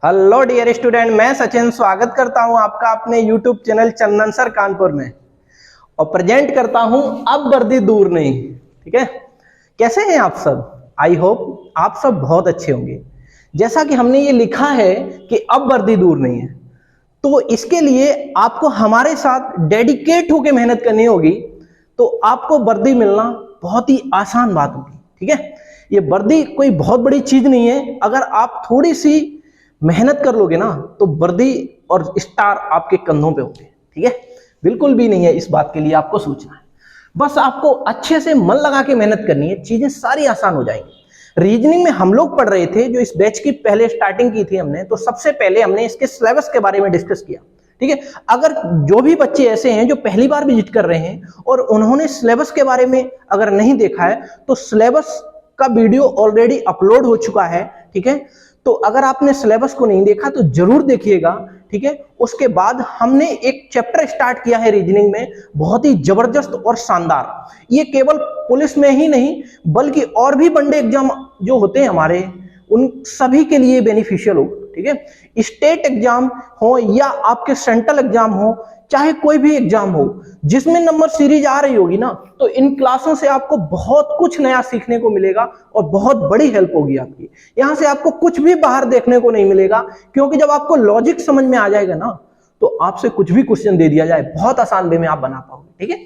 Hello dear student, मैं सचिन स्वागत करता हूं आपका अपने यूट्यूब चैनल चंदन सर कानपुर में और प्रेजेंट करता हूं अब वर्दी दूर नहीं। ठीक है, कैसे हैं आप सब? आई होप आप सब बहुत अच्छे होंगे। जैसा कि हमने ये लिखा है कि अब वर्दी दूर नहीं है, तो इसके लिए आपको हमारे साथ डेडिकेट होकर मेहनत करनी होगी, तो आपको वर्दी मिलना बहुत ही आसान बात होगी। ठीक है, ये वर्दी कोई बहुत बड़ी चीज नहीं है। अगर आप थोड़ी सी मेहनत कर लोगे ना तो वर्दी और स्टार आपके कंधों पे होंगे। ठीक है, बिल्कुल भी नहीं है, इस बात के लिए आपको सोचना है। बस आपको अच्छे से मन लगा के मेहनत करनी है, चीजें सारी आसान हो जाएंगी। रीजनिंग में हम लोग पढ़ रहे थे, जो इस बैच की पहले स्टार्टिंग की थी हमने, तो सबसे पहले हमने इसके सिलेबस के बारे में डिस्कस किया। ठीक है, अगर जो भी बच्चे ऐसे हैं जो पहली बार विजिट कर रहे हैं और उन्होंने सिलेबस के बारे में अगर नहीं देखा है, तो सिलेबस का वीडियो ऑलरेडी अपलोड हो चुका है। ठीक है, तो अगर आपने सिलेबस को नहीं देखा तो जरूर देखिएगा। ठीक है, उसके बाद हमने एक चैप्टर स्टार्ट किया है रीजनिंग में, बहुत ही जबरदस्त और शानदार। ये केवल पुलिस में ही नहीं बल्कि और भी वनडे एग्जाम जो होते हैं हमारे, उन सभी के लिए बेनिफिशियल हो। ठीक है, स्टेट एग्जाम हो या आपके सेंट्रल एग्जाम हो, चाहे कोई भी एग्जाम हो जिसमें नंबर सीरीज आ रही होगी ना, तो इन क्लासों से आपको बहुत कुछ नया सीखने को मिलेगा और बहुत बड़ी हेल्प होगी आपकी। यहां से आपको कुछ भी बाहर देखने को नहीं मिलेगा, क्योंकि जब आपको लॉजिक समझ में आ जाएगा ना, तो आपसे कुछ भी क्वेश्चन दे दिया जाए बहुत आसान वे में आप बना पाओगे। ठीक है,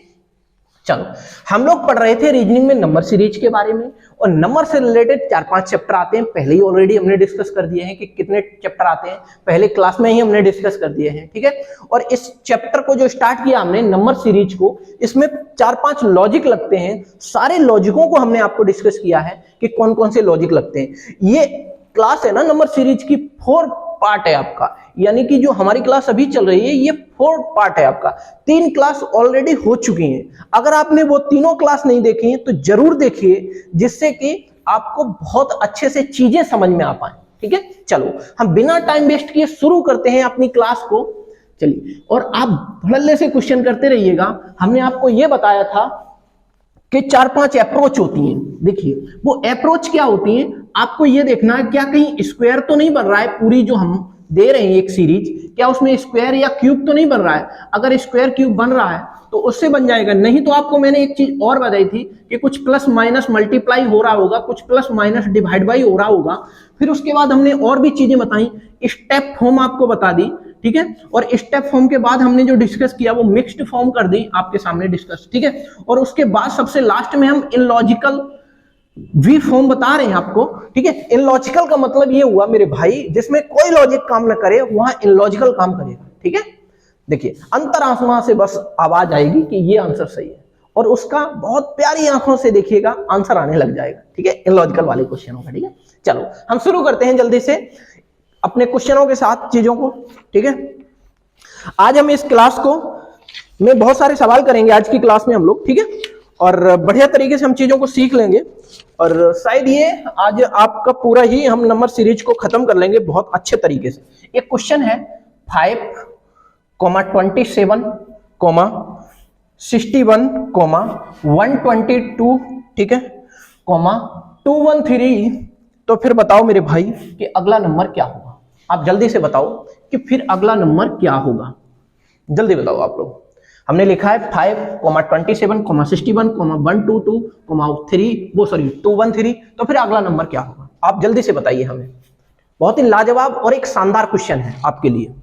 चलो हम लोग पढ़ रहे थे रीजनिंग में नंबर सीरीज के बारे में, और नंबर से रिलेटेड 4-5 चैप्टर आते हैं। पहले ही ऑलरेडी हमने डिस्कस कर दिए हैं कि कितने चैप्टर आते हैं, पहले क्लास में ही हमने डिस्कस कर दिए हैं। ठीक है, और इस चैप्टर को जो स्टार्ट किया हमने नंबर सीरीज को, इसमें 4-5 लॉजिक लगते हैं। सारे लॉजिकों को हमने आपको डिस्कस किया है कि कौन कौन से लॉजिक लगते हैं। ये क्लास है ना नंबर सीरीज की 4 पार्ट है आपका, यानी कि जो हमारी क्लास अभी चल रही है ये 4 पार्ट है आपका। 3 क्लास ऑलरेडी हो चुकी हैं। अगर आपने वो तीनों क्लास नहीं देखी हैं तो जरूर देखिए, जिससे कि आपको बहुत अच्छे से चीजें समझ में आ पाए। ठीक है, चलो हम बिना टाइम वेस्ट किए शुरू करते हैं अपनी क्लास को। चलिए, और आप धड़ल्ले से क्वेश्चन करते रहिएगा। हमने आपको ये बताया था कि 4-5 अप्रोच होती हैं। देखिए वो अप्रोच क्या होती है, आपको ये देखना है क्या कहीं स्क्वायर तो नहीं बन रहा है पूरी जो हम दे रहे हैं एक सीरीज, क्या उसमें स्क्वायर या क्यूब तो नहीं बन रहा है। अगर स्क्वायर क्यूब बन रहा है तो उससे बन जाएगा, नहीं तो आपको मैंने एक चीज और बताई थी कि कुछ प्लस माइनस मल्टीप्लाई हो रहा होगा, कुछ प्लस माइनस डिवाइड बाई हो रहा होगा। फिर उसके बाद हमने और भी चीजें बताई, स्टेप फॉर्म आपको बता दी। ठीक है, और स्टेप फॉर्म के बाद हमने जो डिस्कस किया वो मिक्स्ड फॉर्म कर दी आपके सामने डिस्कस। ठीक है, और उसके बाद सबसे लास्ट में हम इलॉजिकल वी फॉर्म बता रहे हैं आपको। ठीक है, इलॉजिकल का मतलब ये हुआ मेरे भाई, जिसमें कोई लॉजिक काम ना करे वहां इलॉजिकल काम करेगा। ठीक है, देखिए अंतरात्मा से बस आवाज आएगी कि ये आंसर सही है, और उसका बहुत प्यारी आंखों से देखिएगा आंसर आने लग जाएगा। ठीक है, इलॉजिकल वाले क्वेश्चनों का। ठीक है, चलो हम शुरू करते हैं जल्दी से अपने क्वेश्चनों के साथ चीजों को। ठीक है, आज हम इस क्लास को में बहुत सारे सवाल करेंगे आज की क्लास में हम लोग। ठीक है, और बढ़िया तरीके से हम चीजों को सीख लेंगे, और शायद ये आज आपका पूरा ही हम नंबर सीरीज को खत्म कर लेंगे बहुत अच्छे तरीके से। एक क्वेश्चन है 5,27, 61, 122, ठीक है, 213। तो फिर बताओ मेरे भाई कि अगला नंबर क्या होगा। आप जल्दी से बताओ कि फिर अगला नंबर क्या होगा, जल्दी बताओ आप लोग। हमने लिखा है 5,27, 61, 213, तो फिर अगला नंबर क्या होगा? आप जल्दी से बताइए हमें। बहुत ही लाजवाब और एक शानदार क्वेश्चन है आपके लिए।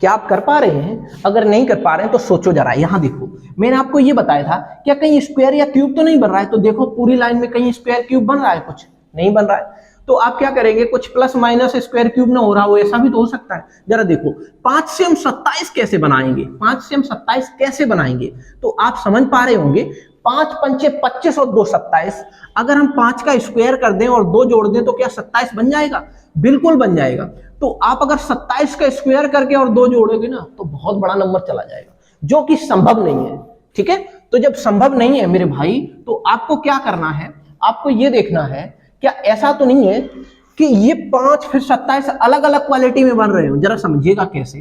क्या आप कर पा रहे हैं? अगर नहीं कर पा रहे हैं तो सोचो जरा। यहां देखो, मैंने आपको ये बताया था क्या कहीं स्क्वायर या क्यूब तो नहीं बन रहा है, तो देखो पूरी लाइन में कहीं स्क्वायर क्यूब बन रहा है, कुछ नहीं बन रहा है। तो आप क्या करेंगे, कुछ प्लस माइनस स्क्वायर क्यूब ना हो रहा हो, ऐसा भी तो हो सकता है। जरा देखो 5 से हम 27 कैसे बनाएंगे, 5 से हम 27 कैसे बनाएंगे, तो आप समझ पा रहे होंगे 5 पंचे 25 और 2 27। अगर हम 5 का स्क्वायर कर दें और 2 जोड़ दें तो क्या 27 बन जाएगा? बिल्कुल बन जाएगा। तो आप अगर 27 का स्क्वायर करके और 2 जोड़ोगे ना तो बहुत बड़ा नंबर चला जाएगा, जो कि संभव नहीं है। ठीक है, तो जब संभव नहीं है मेरे भाई, तो आपको क्या करना है, आपको ये देखना है क्या ऐसा तो नहीं है कि ये 5 फिर 27 अलग अलग क्वालिटी में बन रहे हो। जरा समझिएगा कैसे,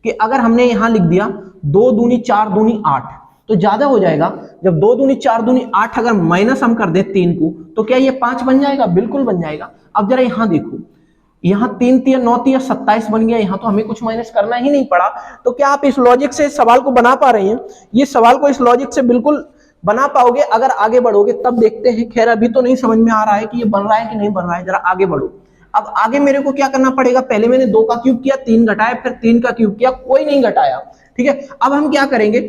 कि अगर हमने यहां लिख दिया 2 दूनी 4 दूनी 8, तो ज्यादा हो जाएगा। जब 2 दूनी 4 दूनी 8 अगर माइनस हम कर दे 3 को, तो क्या ये 5 बन जाएगा? बिल्कुल बन जाएगा। अब जरा यहां देखो, यहाँ 3 3 9 3 27 बन गया, यहाँ तो हमें कुछ माइनस करना ही नहीं पड़ा। तो क्या आप इस लॉजिक से इस सवाल को बना पा रहे हैं? ये सवाल को इस लॉजिक से बिल्कुल बना पाओगे अगर आगे बढ़ोगे, तब देखते हैं। खैर अभी तो नहीं समझ में आ रहा है कि ये बन रहा है कि नहीं बन रहा है, जरा आगे बढ़ो। अब आगे मेरे को क्या करना पड़ेगा? पहले मैंने 2 का क्यूब किया, 3 घटाया, फिर 3 का क्यूब किया, कोई नहीं घटाया, ठीक है। अब हम क्या करेंगे?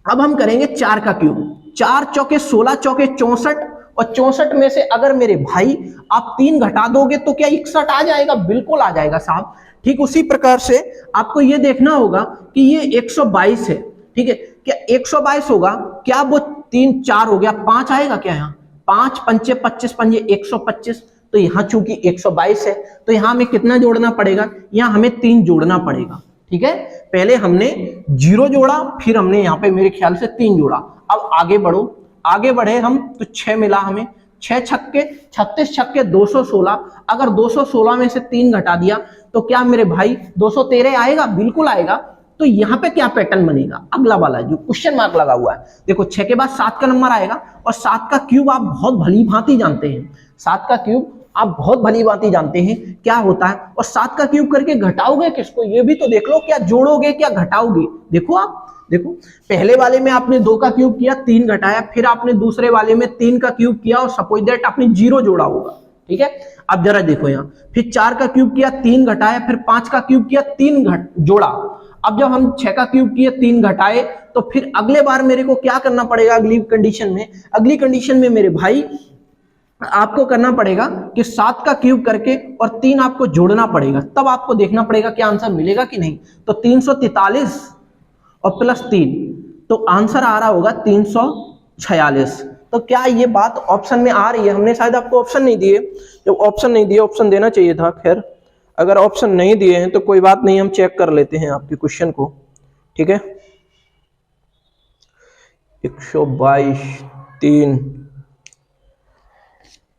अब हम करेंगे 4 का क्यूब। 4 चौके 16, चौके 64, और 64 में से अगर मेरे भाई आप 3 घटा दोगे तो क्या 61 आ जाएगा? बिल्कुल आ जाएगा साहब। ठीक उसी प्रकार से आपको यह देखना होगा कि ये 122 है, ठीक है। क्या 122 होगा? क्या वो 3 4 हो गया, 5 आएगा क्या? यहाँ 5 पंचे 25, पंजे 125, तो यहाँ चूंकि 122 है तो यहाँ हमें कितना जोड़ना पड़ेगा? यहाँ हमें 3 जोड़ना पड़ेगा, ठीक है। पहले हमने 0 जोड़ा, फिर हमने यहाँ पे मेरे ख्याल से 3 जोड़ा। अब आगे बढ़ो, आगे बढ़े हम तो 6 मिला हमें, 6 छक्के 36, छक्के 216। अगर 216 में से 3 घटा दिया तो क्या मेरे भाई 213 आएगा? बिल्कुल आएगा। तो यहाँ पे क्या पैटर्न बनेगा? अगला वाला जो क्वेश्चन मार्क लगा हुआ है, देखो 6 के बाद 7 का नंबर आएगा, और 7 का क्यूब आप बहुत भली भांति जानते हैं। 7 का क्यूब आप बहुत भली भांति जानते हैं क्या होता है। और 7 का क्यूब करके घटाओगे किसको? ये भी तो देख लो, क्या जोड़ोगे क्या घटाओगे? देखो आप देखो, पहले वाले में आपने 2 का क्यूब किया, 3 घटाया, फिर आपने दूसरे वाले में 3 का क्यूब किया, और सपोज दैट आपने 0 जोड़ा होगा, ठीक है। अब जरा देखो यहाँ, फिर 4 का क्यूब किया, 3 घटाया, फिर 5 का क्यूब किया, 3 जोड़ा। अब जब हम 6 का क्यूब किए, 3 घटाए, तो फिर अगले बार मेरे को क्या करना पड़ेगा? अगली कंडीशन में, अगली कंडीशन में मेरे भाई आपको करना पड़ेगा कि 7 का क्यूब करके और 3 आपको जोड़ना पड़ेगा, तब आपको देखना पड़ेगा क्या आंसर मिलेगा कि नहीं। तो 343 और प्लस 3, तो आंसर आ रहा होगा 346। तो क्या ये बात ऑप्शन में आ रही है? हमने शायद आपको ऑप्शन नहीं दिए, जब ऑप्शन नहीं दिए, ऑप्शन देना चाहिए था। खैर अगर ऑप्शन नहीं दिए हैं तो कोई बात नहीं, हम चेक कर लेते हैं आपके क्वेश्चन को, ठीक है। 122 3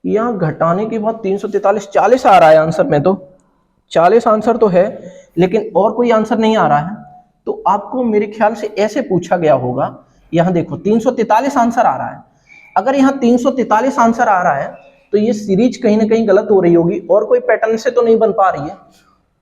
यहां घटाने के बाद 343, 40 आ रहा है आंसर में, तो 40 आंसर तो है, लेकिन और कोई आंसर नहीं आ रहा है। तो आपको मेरे ख्याल से ऐसे पूछा गया होगा, यहां देखो 343 आंसर आ रहा है। अगर यहाँ 343 आंसर आ रहा है तो ये सीरीज कहीं ना कहीं गलत हो रही होगी, और कोई पैटर्न से तो नहीं बन पा रही है।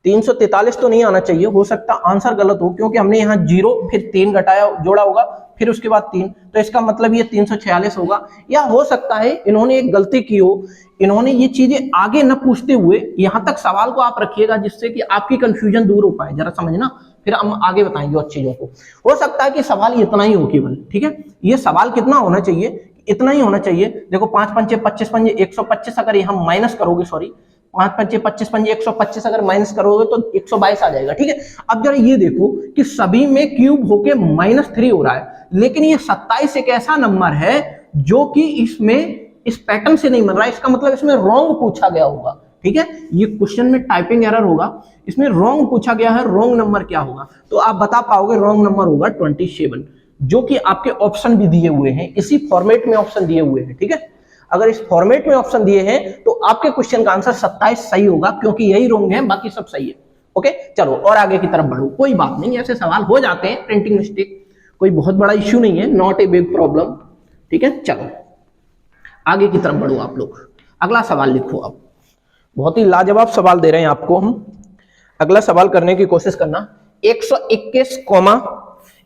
343 तो नहीं आना चाहिए, हो सकता आंसर गलत हो, क्योंकि हमने यहाँ 0 फिर 3 घटाया जोड़ा होगा, फिर उसके बाद 3, तो इसका मतलब ये 346 होगा। या हो सकता है इन्होंने एक गलती की हो, इन्होंने ये चीजें आगे न पूछते हुए यहाँ तक सवाल को आप रखिएगा, जिससे कि आपकी कंफ्यूजन दूर हो पाए। जरा समझना, फिर हम आगे बताएंगे और चीजों को। हो सकता है कि सवाल इतना ही हो केवल, ठीक है। ये सवाल कितना होना चाहिए? इतना ही होना चाहिए। देखो 5 पंचे 25, पंजे 125, अगर यहाँ माइनस करोगे, सॉरी 5 पंचे 25, पंजे 125 अगर माइनस करोगे तो 122 आ जाएगा, ठीक है। अब जरा ये देखो कि सभी में क्यूब होके -3 हो रहा है, लेकिन ये 27 एक ऐसा नंबर है जो कि इसमें इस पैटर्न से नहीं बन रहा है। इसका मतलब इसमें रॉन्ग पूछा गया होगा, ठीक है। ये क्वेश्चन में टाइपिंग एरर होगा, इसमें रॉन्ग पूछा गया है। रॉन्ग नंबर क्या होगा? तो आप बता पाओगे रॉन्ग नंबर होगा 27, जो कि आपके ऑप्शन भी दिए हुए हैं, इसी फॉर्मेट में ऑप्शन दिए हुए हैं, ठीक है। अगर इस फॉर्मेट में ऑप्शन दिए हैं तो आपके क्वेश्चन का आंसर 27 सही होगा, क्योंकि यही रॉन्ग है, बाकी सब सही है। ओके, चलो और आगे की तरफ बढ़ो। कोई बात नहीं, ऐसे सवाल हो जाते हैं, प्रिंटिंग मिस्टेक, कोई बहुत बड़ा इश्यू नहीं है, नॉट ए बिग प्रॉब्लम, ठीक है। चलो आगे की तरफ बढ़ो आप लोग। अगला सवाल लिखो। अब बहुत ही लाजवाब सवाल दे रहे हैं आपको हम, अगला सवाल करने की कोशिश करना। 121,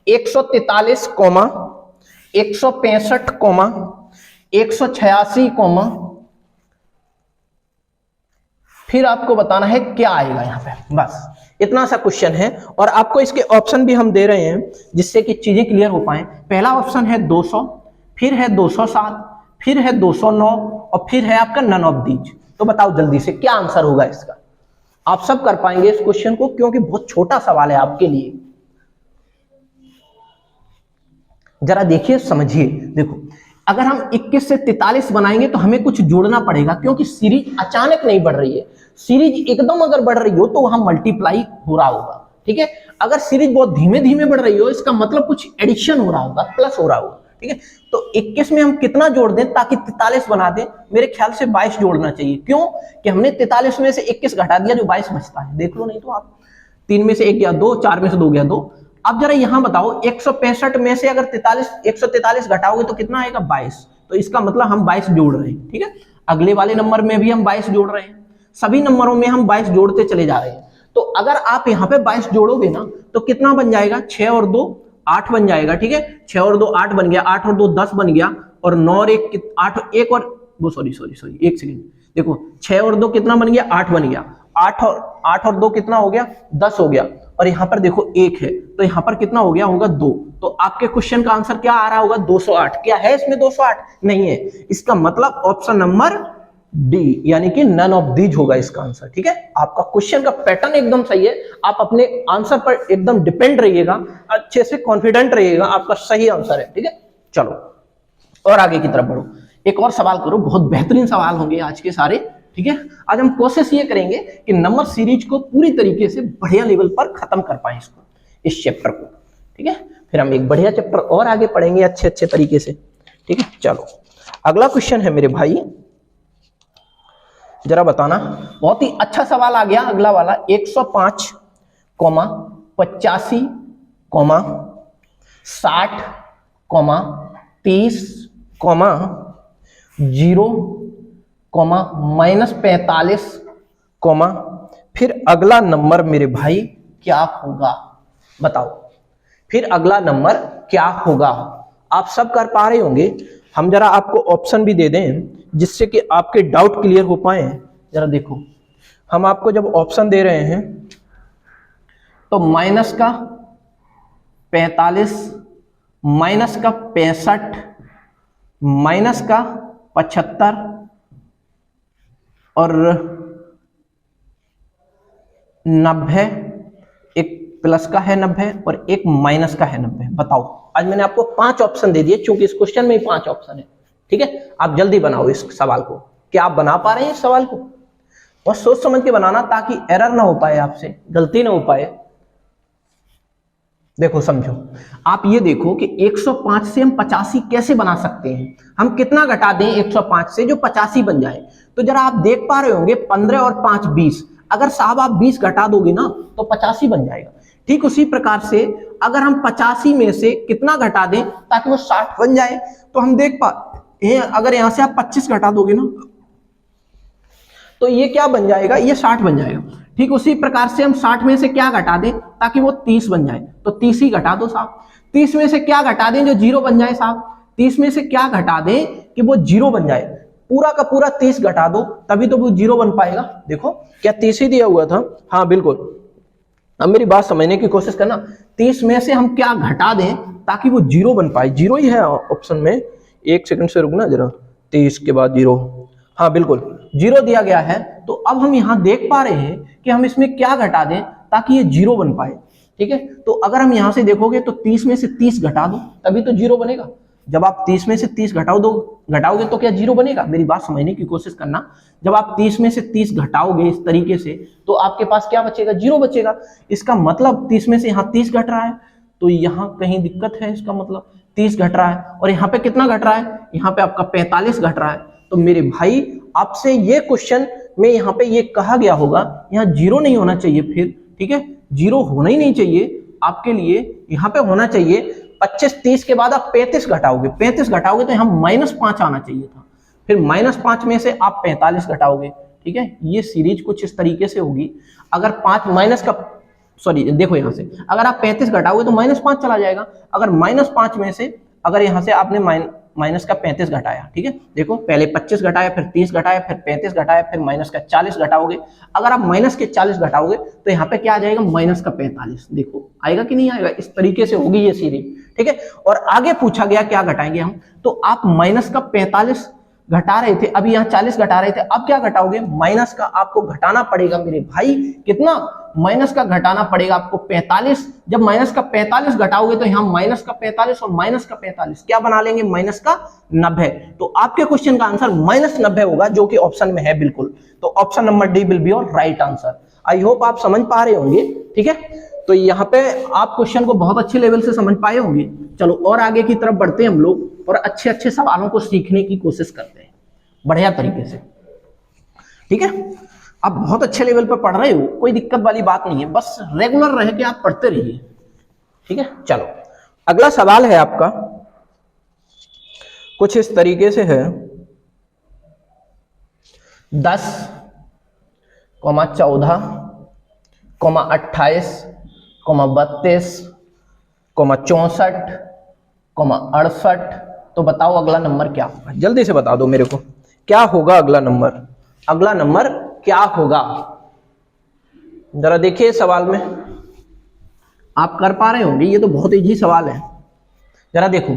143, 165, 186, फिर आपको बताना है क्या आएगा यहाँ पे। बस इतना सा क्वेश्चन है, और आपको इसके ऑप्शन भी हम दे रहे हैं जिससे कि चीजें क्लियर हो पाए। पहला ऑप्शन है 200, फिर है 207, फिर है 209, और फिर है आपका नन ऑफ दीज। तो बताओ जल्दी से क्या आंसर होगा इसका। आप सब कर पाएंगे इस क्वेश्चन को, क्योंकि बहुत छोटा सवाल है आपके लिए। जरा देखिए, समझिए। देखो, अगर हम 21 से 43 बनाएंगे तो हमें कुछ जोड़ना पड़ेगा, क्योंकि सीरीज अचानक नहीं बढ़ रही है। सीरीज एकदम अगर बढ़ रही हो तो वहां मल्टीप्लाई हो रहा होगा, ठीक है। अगर सीरीज बहुत धीमे धीमे बढ़ रही हो, इसका मतलब कुछ एडिशन हो रहा होगा, प्लस हो रहा होगा, ठीक है। तो 21 में हम कितना जोड़ दें ताकि 43 बना दें? मेरे ख्याल से 22 जोड़ना चाहिए। क्यों? कि हमने 43 में से 21 घटा दिया, जो 22 बचता है। देख लो, नहीं तो आप 3 में से 1 गया 2, 4 में से 2 गया 2, अब जरा यहां बताओ 165 में से अगर 143 घटाओगे तो कितना आएगा 22। तो इसका मतलब हम 22 जोड़ रहे हैं, ठीक है। अगले वाले नंबर में भी हम 22 जोड़ रहे हैं, सभी नंबरों में हम 22 जोड़ते चले जा रहे हैं। तो अगर आप यहाँ पे 22 जोड़ोगे ना तो कितना बन जाएगा, 6 और 2 8 बन जाएगा, ठीक है। 6 और 2 8 बन गया, 8 और 2 10 बन गया, और 9 और 1 8 1 और वो सॉरी एक सेकेंड, देखो 6 और 2 कितना बन गया 8 बन गया, 8 और 2 कितना हो गया 10 हो गया, और यहाँ पर देखो 1 है तो यहाँ पर कितना हो गया होगा 2। तो आपके क्वेश्चन का आंसर क्या आ रहा होगा 208। क्या है इसमें 208? नहीं है। इसका मतलब ऑप्शन नंबर डी यानी कि नन ऑफ दीज होगा इसका आंसर, ठीक है। आपका क्वेश्चन का पैटर्न एकदम सही है, आप अपने आंसर पर एकदम डिपेंड रहिएगा, अच्छे से कॉन्फिडेंट रहिएगा, आपका सही आंसर है, ठीक है। चलो और आगे की तरफ बढ़ो, एक और सवाल करो, बहुत बेहतरीन सवाल होंगे आज के सारे, ठीक है। आज हम कोशिश ये करेंगे कि नंबर सीरीज को पूरी तरीके से बढ़िया लेवल पर खत्म कर पाए इसको, इस चैप्टर को, ठीक है। फिर हम एक बढ़िया चैप्टर और आगे पढ़ेंगे अच्छे अच्छे तरीके से, ठीक है। चलो अगला क्वेश्चन है मेरे भाई, जरा बताना, बहुत ही अच्छा सवाल आ गया अगला वाला। 105, 85, 60, 30, 0, -45, फिर अगला नंबर मेरे भाई क्या होगा, बताओ फिर अगला नंबर क्या होगा। आप सब कर पा रहे होंगे, हम जरा आपको ऑप्शन भी दे दें जिससे कि आपके डाउट क्लियर हो पाए। जरा देखो, हम आपको जब ऑप्शन दे रहे हैं तो -45, -65, -75 और 90, एक प्लस का है 90 और एक माइनस का है 90। बताओ, आज मैंने आपको 5 ऑप्शन दे दिए क्योंकि इस क्वेश्चन में ही 5 ऑप्शन है, ठीक है। आप जल्दी बनाओ इस सवाल को। क्या आप बना पा रहे हैं इस सवाल को? और सोच समझ के बनाना ताकि एरर ना हो पाए, आपसे गलती ना हो पाए। देखो समझो, आप ये देखो कि 105 से हम 85 कैसे बना सकते हैं। हम कितना घटा दें 105 से जो 85 बन जाए। तो जरा आप देख पा रहे होंगे 15 और 5 20, अगर साहब आप 20 घटा दोगे ना तो 85 बन जाएगा। ठीक उसी प्रकार से अगर हम 85 में से कितना घटा दें ताकि वो 60 बन जाए, तो हम देख पा अगर यहां से आप 25 घटा दोगे ना तो ये क्या बन जाएगा, ये 60 बन जाएगा। ठीक उसी प्रकार से हम 60 में से क्या घटा दें ताकि वो 30 बन जाए, तो 30 ही घटा दो साहब। 30 में से क्या घटा दें जो 0 बन जाए साहब, 30 में से क्या घटा दें कि वो 0 बन जाए। पूरा का पूरा 30 घटा दो तभी तो वो 0 बन पाएगा। देखो क्या 30 ही दिया हुआ था, हाँ बिल्कुल। अब मेरी बात समझने की कोशिश करना, 30 में से हम क्या घटा दें ताकि वो 0 बन पाए। 0 ही है ऑप्शन में, एक सेकंड से रुकना जरा, 30 के बाद 0, हाँ बिल्कुल 0 दिया गया है। तो अब हम यहां देख पा रहे हैं कि हम इसमें क्या घटा दें ताकि ये 0 बन पाए। ठीक है, तो अगर हम यहां से देखोगे तो 30 में से 30 घटा दो तभी तो 0 बनेगा। जब आप 30 में से 30 घटाओगे तो क्या 0 बनेगा। मेरी बात समझने की कोशिश करना, जब आप 30 में से 30 घटाओगे इस तरीके से तो आपके पास क्या बचेगा, 0 बचेगा। इसका मतलब 30 में से यहाँ 30 घट रहा है तो यहाँ कहीं दिक्कत है। इसका मतलब 30 घट रहा है और यहाँ पे कितना घट रहा है, यहाँ पे आपका 45 घट रहा है। तो मेरे भाई आपसे ये क्वेश्चन में यहाँ पे ये कहा गया होगा, यहाँ 0 नहीं होना चाहिए फिर, ठीक है, 0 होना ही नहीं चाहिए आपके लिए। यहाँ पे होना चाहिए 25, 30 के बाद आप 35 घटाओगे, 35 घटाओगे तो यहाँ -5 आना चाहिए था। फिर -5 में से आप 45 घटाओगे। ठीक है, ये सीरीज कुछ इस तरीके से होगी। अगर 5 माइनस का सॉरी देखो यहाँ से अगर आप 35 घटाओगे तो -5 चला जाएगा। अगर -5 में से अगर यहाँ से आपने माइनस का 35 घटाया, ठीक है, देखो पहले 25 घटाया, फिर 30 घटाया, फिर 35 घटाया, फिर माइनस का 40 घटाओगे। अगर आप माइनस के 40 घटाओगे तो यहाँ पे क्या आ जाएगा, माइनस का 45। देखो आएगा कि नहीं आएगा, इस तरीके से होगी ये सीरीज। ठीक है, और आगे पूछा गया क्या घटाएंगे हम, तो आप माइनस का 45 घटा रहे थे, अभी यहाँ 40 घटा रहे थे, अब क्या घटाओगे, माइनस का आपको घटाना पड़ेगा मेरे भाई। कितना माइनस का घटाना पड़ेगा आपको, 45। जब माइनस का 45 घटाओगे तो यहाँ माइनस का 45 और माइनस का 45 क्या बना लेंगे, माइनस का 90। तो आपके क्वेश्चन का आंसर -90 होगा जो कि ऑप्शन में है बिल्कुल। तो option number D will be your right answer. I hope आप समझ पा रहे होंगे। ठीक है, तो यहाँ पे आप क्वेश्चन को बहुत अच्छे लेवल से समझ पाए होंगे। चलो और आगे की तरफ बढ़ते हैं हम लोग और अच्छे अच्छे सवालों को सीखने की कोशिश करते हैं बढ़िया तरीके से। ठीक है, आप बहुत अच्छे लेवल पर पढ़ रहे हो, कोई दिक्कत वाली बात नहीं है, बस रेगुलर रह के आप पढ़ते रहिए। ठीक है, चलो अगला सवाल है आपका कुछ इस तरीके से है, 10, 14, 28, 32, 64, 68। तो बताओ अगला नंबर क्या होगा, जल्दी से बता दो मेरे को, क्या होगा अगला नंबर, अगला नंबर क्या होगा। जरा देखिए सवाल में, आप कर पा रहे होंगे, ये तो बहुत इजी सवाल है। जरा देखो,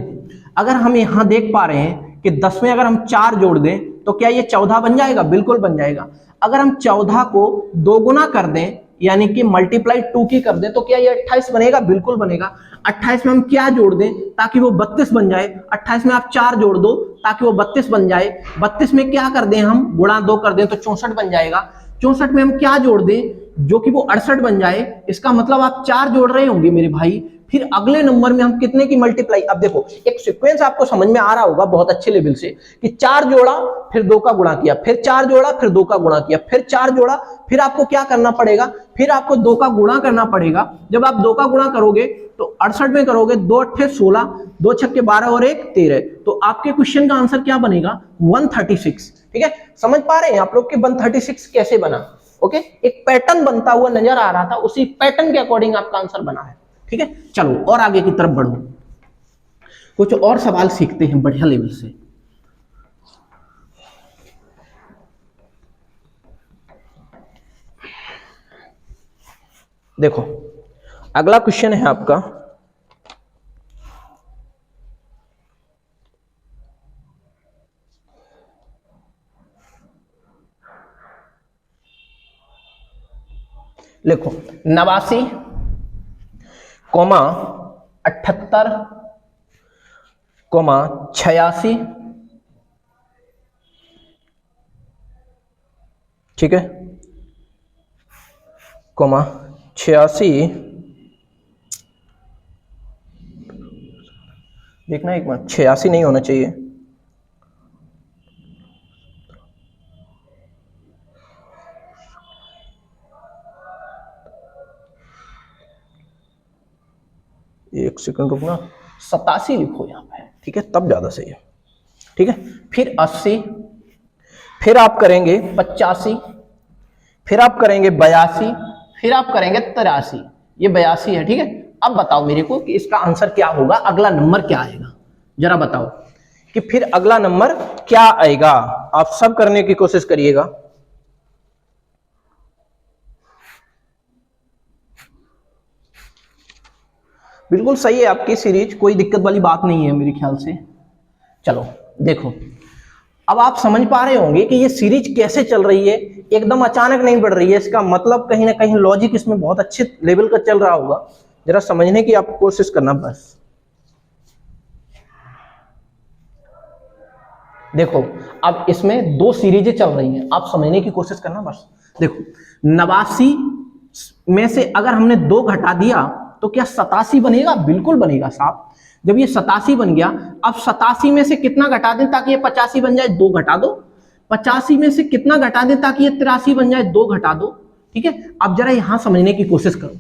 अगर हम यहां देख पा रहे हैं कि 10 में अगर हम 4 जोड़ दें तो क्या ये 14 बन जाएगा, बिल्कुल बन जाएगा। अगर हम 14 को 2 गुना कर दें यानी कि मल्टीप्लाई 2 की कर दें तो क्या ये 28 बनेगा, बिल्कुल बनेगा। 28 में हम क्या जोड़ दें ताकि वो 32 बन जाए, 28 में आप 4 जोड़ दो ताकि वो 32 बन जाए। 32 में क्या कर दें हम, गुणा 2 कर दें तो 64 बन जाएगा। 64 में हम क्या जोड़ दें जो कि वो 68 बन जाए। इसका मतलब आप 4 जोड़ रहे होंगे मेरे भाई, फिर अगले नंबर में हम कितने की मल्टीप्लाई। अब देखो एक सीक्वेंस आपको समझ में आ रहा होगा बहुत अच्छे लेवल से कि 4 जोड़ा फिर 2 का गुणा किया, फिर 4 जोड़ा फिर 2 का गुणा किया, फिर 4 जोड़ा, फिर आपको क्या करना पड़ेगा, फिर आपको 2 का गुणा करना पड़ेगा। जब आप 2 का गुणा करोगे तो 68 में करोगे, 2 अट्ठे 16, 2 छक्के 12 और 1 13। तो आपके क्वेश्चन का आंसर क्या बनेगा, 136। ठीक है, समझ पा रहे हैं आप लोग कि 136 कैसे बना। ओके, एक पैटर्न बनता हुआ नजर आ रहा था, उसी पैटर्न के अकॉर्डिंग आपका आंसर बना है। ठीक है, चलो और आगे की तरफ बढ़ो, कुछ और सवाल सीखते हैं बढ़िया लेवल से। देखो अगला क्वेश्चन है आपका, लिखो 89, 78, 86। ठीक है, 86। देखना एक मिनट, 86 नहीं होना चाहिए, एक सेकंड रुकना, 87 लिखो यहां पे। ठीक है, तब ज्यादा सही है। ठीक है, फिर 80, फिर आप करेंगे 85, फिर आप करेंगे 82, फिर आप करेंगे 83। ये 82 है। ठीक है, अब बताओ मेरे को कि इसका आंसर क्या होगा, अगला नंबर क्या आएगा, जरा बताओ कि फिर अगला नंबर क्या आएगा। आप सब करने की कोशिश करिएगा। बिल्कुल सही है आपकी सीरीज, कोई दिक्कत वाली बात नहीं है मेरे ख्याल से। चलो देखो, अब आप समझ पा रहे होंगे कि ये सीरीज कैसे चल रही है, एकदम अचानक नहीं बढ़ रही है। इसका मतलब कहीं ना कहीं लॉजिक इसमें बहुत अच्छे लेवल का चल रहा होगा। जरा समझने की आप कोशिश करना बस। देखो अब इसमें 2 सीरीजें चल रही हैं, आप समझने की कोशिश करना बस। देखो 89 में से अगर हमने 2 घटा दिया तो क्या 87 बनेगा, बिल्कुल बनेगा साहब। जब ये 87 बन गया, अब 87 में से कितना घटा दें ताकि ये 85 बन जाए, 2 घटा दो। 85 में से कितना घटा दें ताकि ये 83 बन जाए, 2 घटा दो। ठीक है, अब जरा यहां समझने की कोशिश करो।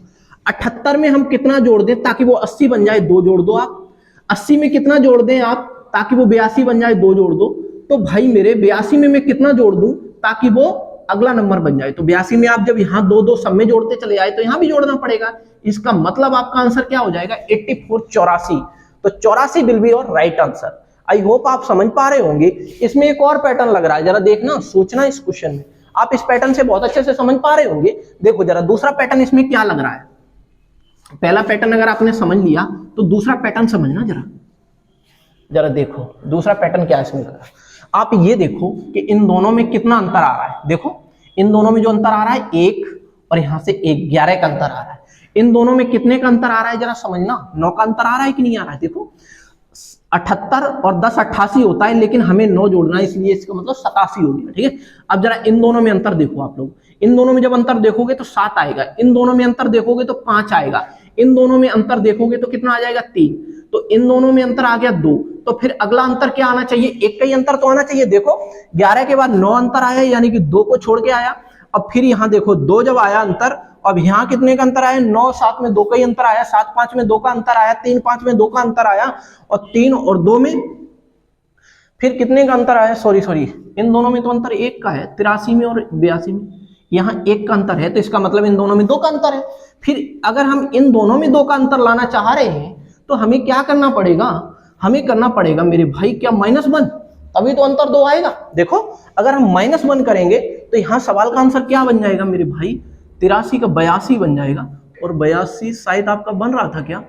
78 में हम कितना जोड़ दें ताकि वो 80 बन जाए, 2 जोड़ दो आप। 80 में कितना जोड़ दें आप ताकि वो 82 बन जाए, 2 जोड़ दो। तो भाई मेरे 82 में मैं कितना जोड़ दूं ताकि वो अगला नंबर बन जाए। तो 82 में आप जब यहाँ 2 सब में जोड़ते चले आए तो यहां भी जोड़ना पड़ेगा। इसका मतलब आपका आंसर क्या हो जाएगा, 84, 84। तो 84 will be your right answer. I hope आप समझ पा रहे होंगे। इसमें एक और पैटर्न लग रहा है, जरा देखना, सोचना इस क्वेश्चन में। आप इस पैटर्न से बहुत अच्छे से समझ पा रहे होंगे। देखो जरा दूसरा पैटर्न इसमें क्या लग रहा है। पहला पैटर्न अगर आपने समझ लिया तो दूसरा पैटर्न समझना जरा देखो दूसरा पैटर्न क्या है इसमें। आप ये देखो कि इन दोनों में कितना अंतर आ रहा है। देखो इन दोनों में जो अंतर आ रहा है 1 और यहां से 1, 11 का अंतर आ रहा है। इन दोनों में कितने का अंतर आ रहा है जरा समझना, 9 का अंतर आ रहा है कि नहीं आ रहा है। देखो 78 और 10 88 होता है, लेकिन हमें 9 जोड़ना है, इसलिए इसका मतलब 87 हो गया। ठीक है, अब जरा इन दोनों में अंतर देखो आप लोग। इन दोनों में जब अंतर देखोगे तो 7 आएगा, इन दोनों में अंतर देखोगे तो 5 आएगा, इन दोनों में अंतर देखोगे तो कितना आ जाएगा 3। तो इन दोनों में अंतर आ गया 2। तो फिर अगला अंतर क्या आना चाहिए, 1 का ही अंतर तो आना चाहिए। देखो 11 के बाद 9 अंतर आया, यानी कि 2 को छोड़ के आया। अब फिर यहां देखो 2 जब आया अंतर अब यहाँ कितने का अंतर आया, 9 7 में 2 का ही अंतर आया, 7 5 में 2 का अंतर आया, 3 5 में 2 का अंतर आया, और 3 और 2 में फिर कितने का अंतर आया, सॉरी इन दोनों में तो अंतर 1 का है, 83 में और 82 में, यहाँ 1 का अंतर है, तो इसका मतलब इन दोनों में 2 का अंतर है। फिर अगर हम इन दोनों में 2 का अंतर लाना चाह रहे हैं तो हमें क्या करना पड़ेगा, हमें करना पड़ेगा मेरे भाई क्या -1, तभी तो अंतर 2 आएगा। देखो अगर हम -1 करेंगे तो यहाँ सवाल का आंसर क्या बन जाएगा मेरे भाई, 83 का 82 बन जाएगा, और 82 शायद आपका बन रहा था क्या,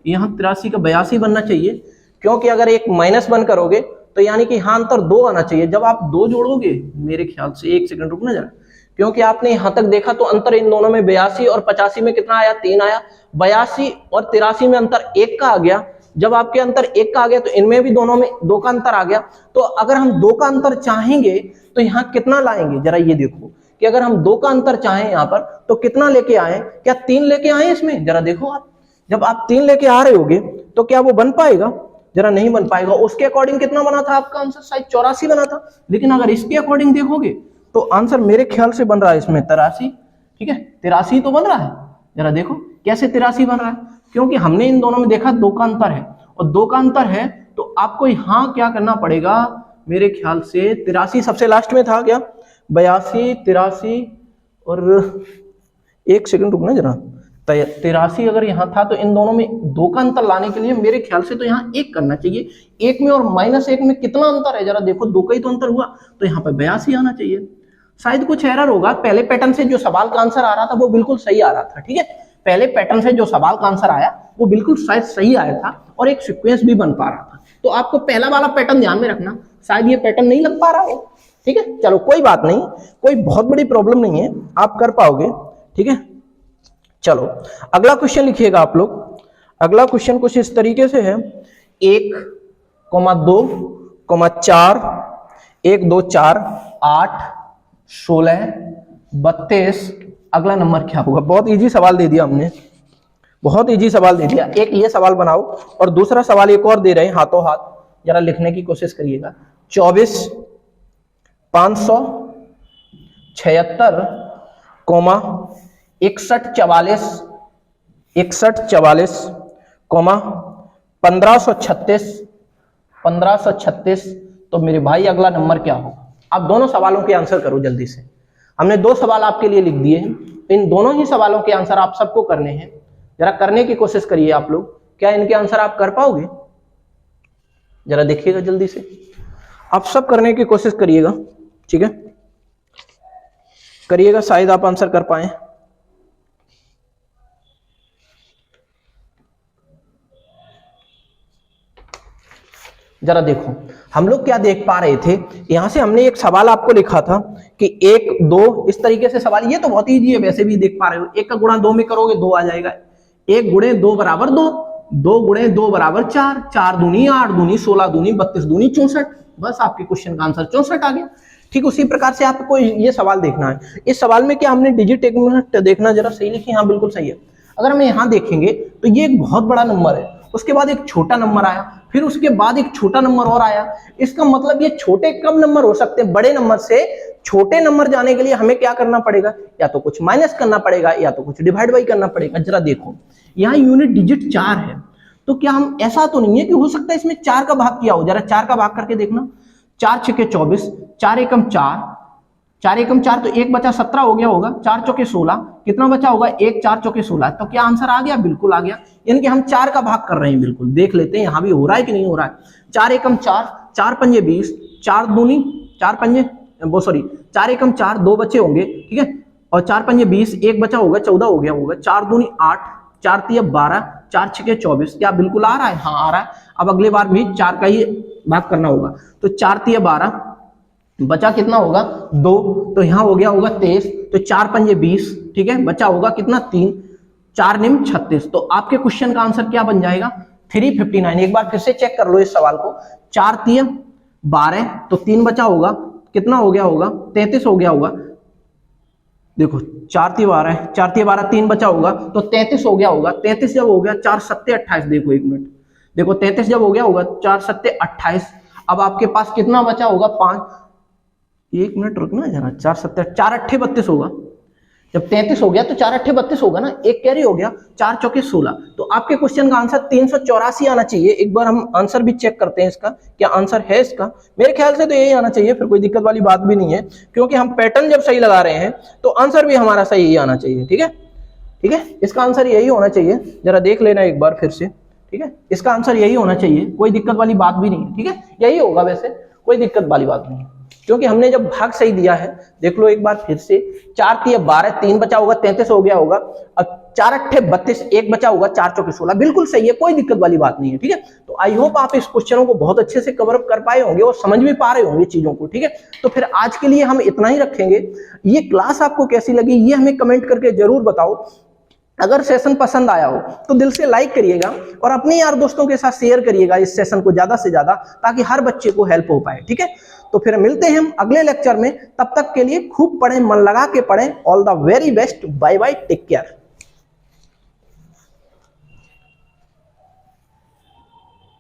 यहाँ 83 का 82 बनना चाहिए, क्योंकि अगर एक -1 करोगे तो यानी कि यहाँ अंतर 2 आना चाहिए। जब आप 2 जोड़ोगे, मेरे ख्याल से 1 सेकंड रुकना जरा, क्योंकि आपने यहां तक देखा तो अंतर इन दोनों में 82 और 85 में कितना आया, 3 आया, 82 और 83 में अंतर 1 का आ गया। जब आपके अंतर 1 का आ गया तो इनमें भी दोनों में 2 का अंतर आ गया। तो अगर हम 2 का अंतर चाहेंगे तो यहाँ कितना लाएंगे, जरा ये देखो कि अगर हम 2 का अंतर चाहें यहाँ पर तो कितना लेके आए, क्या 3 लेके आए इसमें, जरा देखो आप, जब आप 3 लेके आ रहे होगे तो क्या वो बन पाएगा, जरा नहीं बन पाएगा। उसके अकॉर्डिंग कितना बना था आपका आंसर, शायद 84 बना था, लेकिन अगर इसके अकॉर्डिंग देखोगे तो आंसर मेरे ख्याल से बन रहा है इसमें 83, ठीक है 83 तो बन रहा है। जरा देखो कैसे 83 बन रहा है, क्योंकि हमने इन दोनों में देखा 2 का अंतर है, और 2 का अंतर है तो आपको यहाँ क्या करना पड़ेगा, मेरे ख्याल से 83 सबसे लास्ट में था क्या, 82 83 और 1 सेकंड रुकना जरा, 83 अगर यहाँ था तो इन दोनों में 2 का अंतर लाने के लिए मेरे ख्याल से तो यहाँ 1 करना चाहिए। 1 में और -1 में कितना अंतर है, जरा देखो 2 का ही तो अंतर हुआ, तो यहाँ पे 82 आना चाहिए। शायद कुछ एरर होगा, पहले पैटर्न से जो सवाल का आंसर आ रहा था वो बिल्कुल सही आ रहा था, ठीक है, पहले पैटर्न से जो सवाल का आंसर आया वो बिल्कुल शायद सही आया था और एक सीक्वेंस भी बन पा रहा था। तो आपको पहला वाला पैटर्न ध्यान में रखना, शायद ये पैटर्न नहीं लग पा रहा हो, ठीक है, चलो कोई बात नहीं, कोई बहुत बड़ी प्रॉब्लम नहीं है, आप कर पाओगे, ठीक है। चलो अगला क्वेश्चन लिखिएगा आप लोग। अगला क्वेश्चन कुछ इस तरीके से है, 1, 2, 4, 1 2 4 8 16 32, अगला नंबर क्या होगा। बहुत इजी सवाल दे दिया हमने, बहुत इजी सवाल दे दिया। एक ये सवाल बनाओ और दूसरा सवाल एक और दे रहे हैं हाथों हाथ, जरा लिखने की कोशिश करिएगा। 24 576, 61 44 1536, तो मेरे भाई अगला नंबर क्या होगा। आप दोनों सवालों के आंसर करो जल्दी से। हमने 2 सवाल आपके लिए लिख दिए हैं, इन दोनों ही सवालों के आंसर आप सबको करने हैं। जरा करने की कोशिश करिए आप लोग, क्या इनके आंसर आप कर पाओगे, जरा देखिएगा जल्दी से, आप सब करने की कोशिश करिएगा, ठीक है, करिएगा, शायद आप आंसर कर पाए। जरा देखो हम लोग क्या देख पा रहे थे, यहां से हमने एक सवाल आपको लिखा था कि 1 2 इस तरीके से सवाल, ये तो बहुत ईजी है, वैसे भी देख पा रहे हो। 1 का गुणा 2 में करोगे 2 आ जाएगा, 1 गुणे 2 बराबर 2, 2 गुणे 2 बराबर 4, 4 दूनी 8 दूनी 16 दूनी 32 दूनी 64, बस आपके क्वेश्चन का आंसर 64 आ गया। ठीक उसी प्रकार से आपको ये सवाल देखना है। इस सवाल में क्या हमने डिजिट एक मिनट देखना, जरा सही लिखी, हाँ बिल्कुल सही है। अगर हम यहाँ देखेंगे तो ये एक बहुत बड़ा नंबर है, उसके बाद एक छोटा नंबर आया, फिर उसके बाद एक छोटा नंबर और आया। इसका मतलब ये छोटे कम नंबर हो सकते हैं, बड़े नंबर से छोटे नंबर जाने के लिए हमें क्या करना पड़ेगा, या तो कुछ माइनस करना पड़ेगा या तो कुछ डिवाइड बाई करना पड़ेगा। जरा देखो यहाँ यूनिट डिजिट 4 है, तो क्या हम, ऐसा तो नहीं है कि हो सकता है इसमें 4 का भाग किया हो, जरा 4 का भाग करके देखना। 4 छके 24, 4 एकम 4, 4 एकम 4 तो 1 बचा 17 हो गया होगा, 4 चौके 16, कितना बचा होगा 1, 4 चौके 16, तो क्या आंसर आ गया, बिल्कुल आ गया। यानी कि हम 4 का भाग कर रहे हैं, बिल्कुल देख लेते हैं यहाँ भी हो रहा है कि नहीं हो रहा है। 4 एकम 4, 4 पंजे 20, 4 दूनी 4 पंजे वो सॉरी 4 एकम 4 2 बचे होंगे, ठीक है, और 4 पंजे 20, 1 बचा होगा 14 हो गया होगा, 4 दूनी 8, 4 तिया 12, 4 छके 24, क्या बिल्कुल आ रहा है, हाँ आ रहा है। अब अगले बार भी 4 का ही भाग करना होगा, तो 4 तिया 12, बचा कितना होगा 2, तो यहाँ हो गया होगा 23, तो 4 पंजे 20, ठीक है, बचा होगा कितना 3, 4 निम 36, तो आपके क्वेश्चन का आंसर क्या बन जाएगा 359। एक बार फिर से चेक कर लो इस सवाल को, 4 तिया 12, तो 3 बचा होगा, कितना हो गया होगा 33 हो गया होगा, देखो 4 तिया 12, 4 तिया 12, 3 बचा होगा तो 33 हो गया होगा। 33 जब हो गया 4 सत्ते 28, देखो एक मिनट, देखो 33 जब हो गया होगा 4 सत्ते 28, अब आपके पास कितना बचा होगा 5, एक मिनट रुकना जरा, 4 सत्ते 4 अट्ठे 32 होगा, जब 33 हो गया तो 4 अट्ठे 32 होगा ना, एक कैरी हो गया, 4 चौके 16। तो आपके क्वेश्चन का आंसर 384 आना चाहिए। एक बार हम आंसर भी चेक करते हैं इसका, क्या आंसर है इसका। मेरे ख्याल से तो यही आना चाहिए, फिर कोई दिक्कत वाली बात भी नहीं है, क्योंकि हम पैटर्न जब सही लगा रहे हैं तो आंसर भी हमारा सही ही आना चाहिए। ठीक है, ठीक है, इसका आंसर यही होना चाहिए। जरा देख लेना एक बार फिर से। ठीक है, इसका आंसर यही होना चाहिए, कोई दिक्कत वाली बात भी नहीं है। ठीक है, यही होगा, वैसे कोई दिक्कत वाली बात नहीं है, क्योंकि हमने जब भाग सही दिया है। देख लो एक बार फिर से, 4 तिया 12, 3 बचा होगा 33 हो गया होगा, अब 4 अट्ठे 32, एक बचा होगा, 4 चौके 16, बिल्कुल सही है, कोई दिक्कत वाली बात नहीं है। ठीक है, तो आई होप आप इस क्वेश्चनों को बहुत अच्छे से कवर अप कर पाए होंगे और समझ भी पा रहे होंगे चीजों को। ठीक है, तो फिर आज के लिए हम इतना ही रखेंगे। ये क्लास आपको कैसी लगी ये हमें कमेंट करके जरूर बताओ। अगर सेशन पसंद आया हो तो दिल से लाइक करिएगा और अपने यार दोस्तों के साथ शेयर करिएगा इस सेशन को ज्यादा से ज्यादा, ताकि हर बच्चे को हेल्प हो पाए। ठीक है, तो फिर मिलते हैं हम अगले लेक्चर में, तब तक के लिए खूब पढ़ें, मन लगा के पढ़ें। All the very best, bye bye, take care.